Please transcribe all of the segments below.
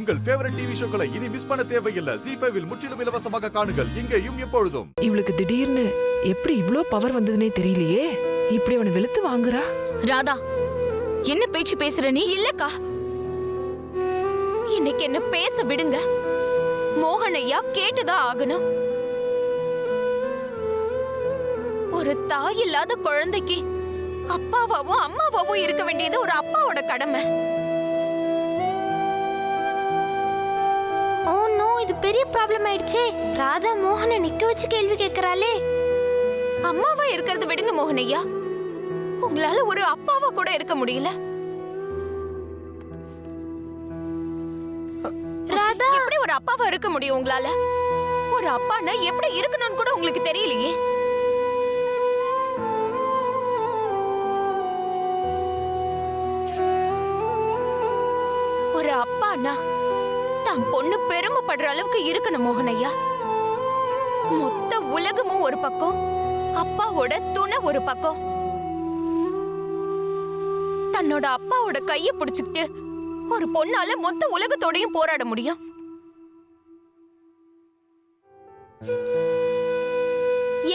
உங்கள் favourite TV ஷோக்களை இனி miss பண்ண தேவையில்லை. ZEE5 இல் முற்றிலும் இலவசமாக காணுங்கள், இங்கேயும் எப்பொழுதும். இவளுக்கு திடீர்னு எப்படி இவ்ளோ பவர் வந்ததுனே தெரியலையே. இப்படி அவனை வெளுத்து வாங்குறா. ராதா, என்ன பேச்சு பேசுற நீ? இல்லக்கா, இன்னைக்கு என்ன பேச விடுங்க. மோகனையா கேட்டுதான் ஆகணும். ஒரு தாய் இல்லாத குழந்தைக்கு அப்பாவாவும் அம்மாவாவும் இருக்க வேண்டியது ஒரு அப்பாவோட கடமை. ஓ நோ, இது பெரிய ப்ராப்ளம் ஆயிடுச்சே. ராதா மோகனை நிக்க வச்சு கேள்வி கேக்குறாளே. அம்மாவா இருக்கிறது விடுங்க மோகனையா, உங்களால ஒரு அப்பாவா கூட இருக்க முடியல. ராதா, எப்படி ஒரு அப்பாவா இருக்க முடியும் உங்களால? ஒரு அப்பான்னா எப்படி இருக்கணும்னு கூட உங்களுக்கு தெரியலையே. ஒரு அப்பான்னா தன் பொண்ணு பெருமைப்படுற அளவுக்கு இருக்கணும் மோகனையா. மொத்த உலகமும் ஒரு பக்கம், அப்பாவோட துணை ஒரு பக்கம். தன்னோட அப்பாவோட கைய பிடிச்சுக்கிட்டு ஒரு பொண்ணால மொத்த உலகத்தோடையும் போராட முடியும்.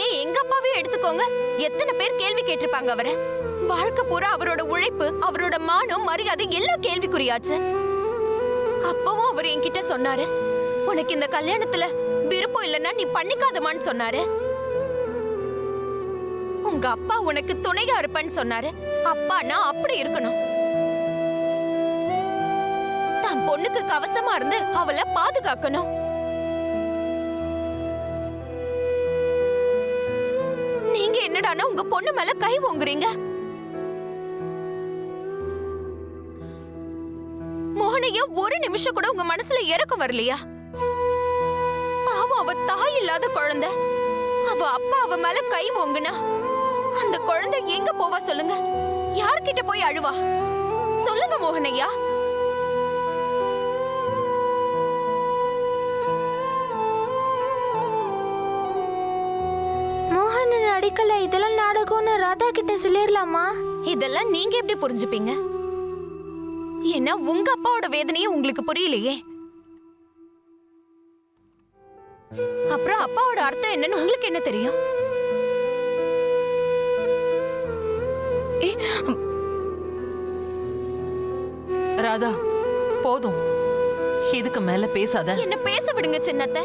ஏன் எங்க அப்பாவே எடுத்துக்கோங்க, எத்தனை பேர் கேள்வி கேட்டிருப்பாங்க அவரை. வாழ்க்கை பூரா அவரோட உழைப்பு, அவரோட மானம், மரியாதை எல்லாம் கேள்விக்குறியாச்சு. அப்பவும் அவர் என்கிட்ட சொன்னாரு, உனக்கு இந்த கல்யாணத்துல விருப்பம் இல்லைன்னா நீ பண்ணிக்காதமான்னு சொன்னாரு. உங்க அப்பா உனக்கு துணையா இருப்பேன்னு சொன்னாரு. அப்பான்னா அப்படி இருக்கணும். தன் பொண்ணுக்கு கவசமா இருந்து அவளை பாதுகாக்கணும். நீங்க என்னடானா உங்க பொண்ணு மேல கை ஓங்குறீங்க. மோகனையா, ஒரு நிமிஷம் கூட உங்க மனசுல இறக்கம் வரலையா? பாவம், அவ தாய் இல்லாத குழந்தை. அவ அப்பா அவ மேல கை ஓங்குனா அந்த குழந்தை எங்க போவா சொல்லுங்க? யார்கிட்ட போய் அழுவா சொல்லுங்க மோகனையா? மோகன் அடிக்கல, இதெல்லாம் நாடகம்னு ராதா கிட்ட சொல்லிரலாமா? இதெல்லாம் நீங்க எப்படி புரிஞ்சுப்பீங்க? ஏன்னா உங்க அப்பாவோட வேதனையே உங்களுக்கு புரியலையே. அப்புறம் அப்பாவோட அர்த்தம் என்னன்னு உங்களுக்கு என்ன தெரியும்? ராதா, போதும், இதுக்கு மேல பேசாத. என்ன பேச விடுங்க சின்னத்தை.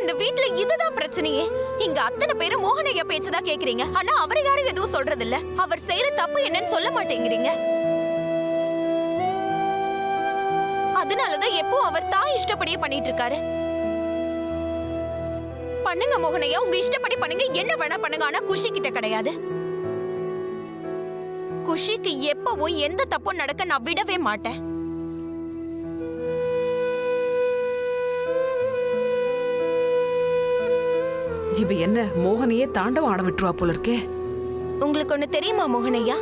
இந்த வீட்ல இதுதான் பிரச்சனையே. இங்க அத்தனை பேரும் மோகனையா பேச்சுதான் கேக்குறீங்க. ஆனா அவரை யாரும் எதுவும் சொல்றது இல்ல. அவர் செய்யற தப்பு என்னன்னு சொல்ல மாட்டேங்கிறீங்க. அதனாலதான் எப்போ அவர் தாய் இஷ்டப்படியே பண்ணிட்டு இருக்காரு. பண்ணுங்க மோகனையா, உங்க இஷ்டப்படி பண்ணுங்க, என்ன வேணா பண்ணுங்க. ஆனா குஷி கிட்ட கிடையாது. குஷிக்கு எப்பவும் எந்த தப்பும் நடக்க நான் விடவே மாட்டேன். இவ என்ன மோகனையே தாண்டவம் ஆட விட்டுருவா போல இருக்கே. உங்களுக்கு ஒண்ணு தெரியுமா மோகனையா?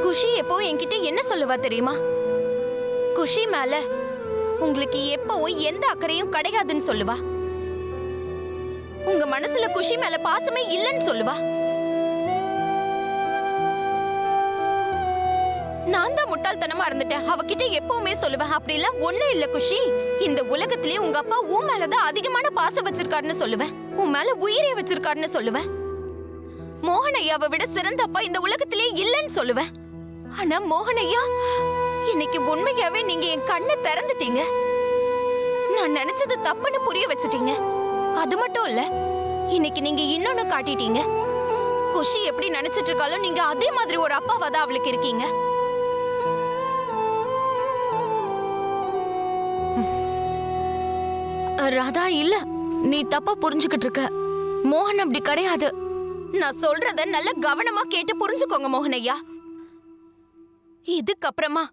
குஷி எப்போ என்கிட்ட என்ன சொல்லுவா தெரியுமா? குஷி மேல உங்களுக்கு எப்பவும் எந்த அக்கறையும் கிடையாதுன்னு சொல்லுவா. உங்க மனசுல குஷி மேல பாசமே இல்லைன்னு சொல்லுவா. நான் தான் முட்டாள்தனமா இருந்துட்டேன். அவகிட்ட எப்பவுமே சொல்லுவேன், அப்படி இல்ல ஒண்ணும் இல்ல குஷி, இந்த உலகத்திலேயே உங்க அப்பா உன் மேலதான் அதிகமான பாசம் வச்சிருக்காருன்னு சொல்லுவேன். உன் மேல உயிரே வச்சிருக்காருன்னு சொல்லுவேன். மோகனையாவை விட சிறந்த அப்பா இந்த உலகத்திலேயே இல்லைன்னு சொல்லுவேன். ஆனா மோகனையா, இன்னைக்கு உண்மையாவே நீங்க என் கண்ணை திறந்துட்டீங்க. நான் நினைச்சது தப்புன்னு புரிய வச்சுட்டீங்க. அது மட்டும் இல்ல, இன்னைக்கு நீங்க இன்னொன்னு காட்டிட்டீங்க. குஷி எப்படி நினைச்சிட்டு இருக்காலும் நீங்க அதே மாதிரி ஒரு அப்பாவா தான் அவளுக்கு இருக்கீங்க. ராதா, இல்ல, நீ தப்பா புரிஞ்சுக்கிட்டு இருக்க. மோகன் அப்படி கிடையாது. நான் சொல்றத நல்ல கவனமா கேட்டு புரிஞ்சுக்கோங்க மோகனையா. இதுக்கப்புறமா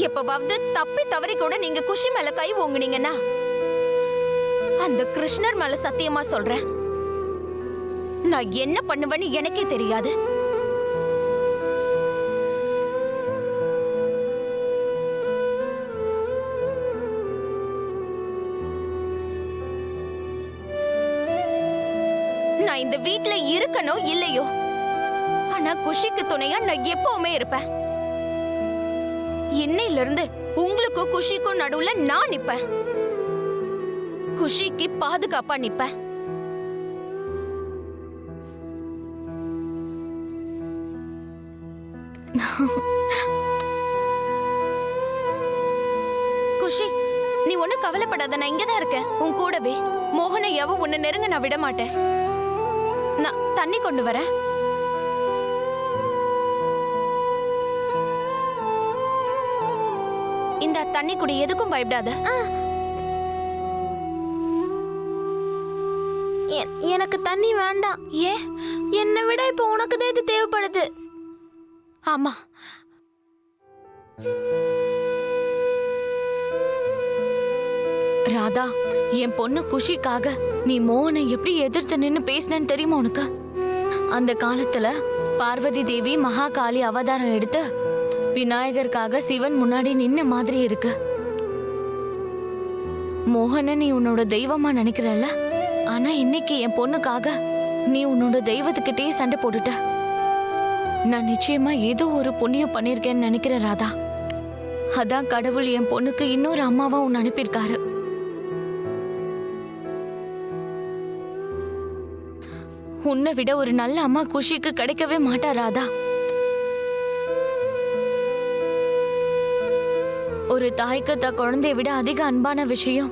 எப்பவாவது தப்பி தவறி கூட நீங்க குஷி மேல கை ஓங்குனீங்கன்னா, அந்த கிருஷ்ணர் மேல சத்தியமா சொல்றேன், நான் என்ன பண்ணுவேன்னு எனக்கே தெரியாது. நான் இந்த வீட்ல இருக்கணும் இல்லையோ, ஆனா குஷிக்கு துணையா நான் எப்பவுமே இருப்பேன். இன்னையில இருந்து உங்களுக்கும் குஷிக்கும் நடுவுல நான் நிப்பேன். குஷிக்கு பாதுகாப்பா நிப்பேன். குஷி, நீ ஒண்ணு கவலைப்படாத, நான் இங்கதான் இருக்கேன் உன் கூடவே. மோகனை உன்னை நெருங்க நான் விட மாட்டேன். நான் தண்ணி கொண்டு வரேன். இந்த தண்ணி குடி, எதுக்கும் பயப்படாத. எனக்கு தண்ணி வேண்டாம். ஏன்? என்னை விட இப்ப உனக்கு தான் இது தேவைப்படுது. ஆமா, ராதா, என் பொண்ணு குஷிக்காக நீ மோகனை எப்படி எதிர்த்து நின்னு பேசினன்னு தெரியுமா உனக்கு? அந்த காலத்துல பார்வதி தேவி மகாகாளி அவதாரம் எடுத்து விநாயகருக்காக சிவன் முன்னாடி நின்ன மாதிரி இருக்கு. மோகனை நீ உன்னோட தெய்வமா நினைக்கிறல்ல, ஆனா இன்னைக்கு என் பொண்ணுக்காக நீ உன்னோட தெய்வத்துக்கிட்டே சண்டை போட்டுட்ட. நான் நிச்சயமா ஏதோ ஒரு புண்ணியம் பண்ணிருக்கேன்னு நினைக்கிறேன் ராதா. அதான் கடவுள் என் பொண்ணுக்கு இன்னொரு அம்மாவா உன்னை அனுப்பியிருக்காரு. உன்னை விட ஒரு நல்ல அம்மா குஷிக்கு கிடைக்கவே மாட்டா ராதா. ஒரு தாய்க்கு தான் குழந்தைய விட அதிக அன்பான விஷயம்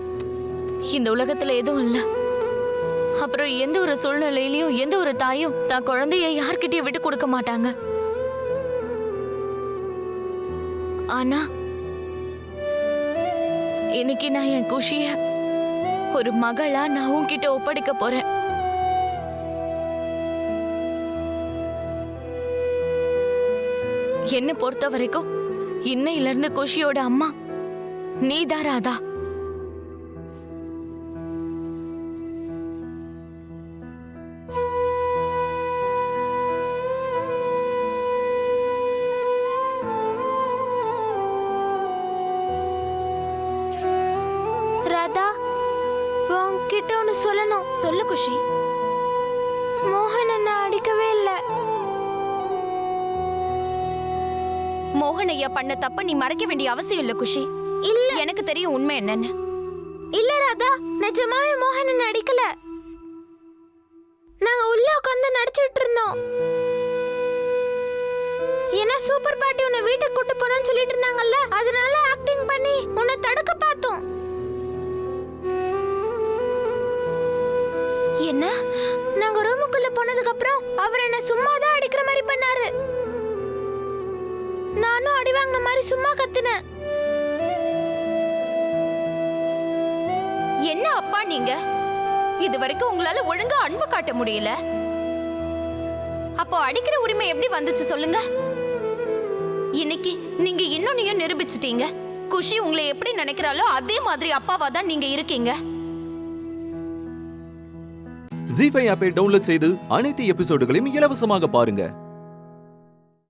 இந்த உலகத்துல எதுவும் இல்ல. அப்புறம் எந்த ஒரு சூழ்நிலையிலயும் எந்த ஒரு தாயும் தான் குழந்தைய யார்கிட்டயும் விட்டு கொடுக்க மாட்டாங்க. ஆனா இன்னைக்கு நான் என் குஷிய ஒரு மகளா நான் உன்கிட்ட ஒப்படைக்க போறேன். என்ன பொறுத்த வரைக்கும் இன்னையில இருந்து குஷியோட அம்மா நீதான் ராதா. ராதா, உன்கிட்ட ஒன்னு சொல்லணும். சொல்லு குஷி. மோகன் என்ன அடிக்கவே இல்லை. மோகன் ஐயா பண்ண தப்ப நீ மறைக்க வேண்டிய அவசியம் இல்ல குஷி. இல்ல, எனக்கு தெரியும் உண்மை என்னன்னு. இல்ல ராதா, நிஜமாவே மோகன் என்ன அடிக்கல. நாங்க உள்ள உட்கார்ந்து நடிச்சிட்டு இருந்தோம். ஏன்னா சூப்பர் பாட்டி உன்னை வீட்டுக்கு கூட்டு போறேன்னு சொல்லிட்டு இருந்தாங்கல்ல, அதனால ஆக்டிங் பண்ணி உன்னை தடுக்க பார்த்தோம். என்ன? நாங்க ரூமுக்குள்ள போனதுக்கு அப்புறம் அவர் என்ன சும்மா தான் அடிக்கிற மாதிரி பண்ணாரு. நானும் அடி வாங்கின மாதிரி சும்மா கத்துனேன். என்ன அப்பா நீங்க? இது வரைக்கும் உங்களால ஒழுங்கா அன்பு காட்ட முடியல. அப்போ அடிக்கிற உரிமை எப்படி வந்துச்சு சொல்லுங்க? இன்னைக்கு நீங்க இன்னொன்னையும் நிரூபிச்சிட்டீங்க. குஷி உங்களை எப்படி நினைக்கிறாளோ அதே மாதிரி அப்பாவா தான் நீங்க இருக்கீங்க. ஜீ5 ஆப்பை டவுன்லோட் செய்து அனைத்து எபிசோடுகளையும் இலவசமாக பாருங்க.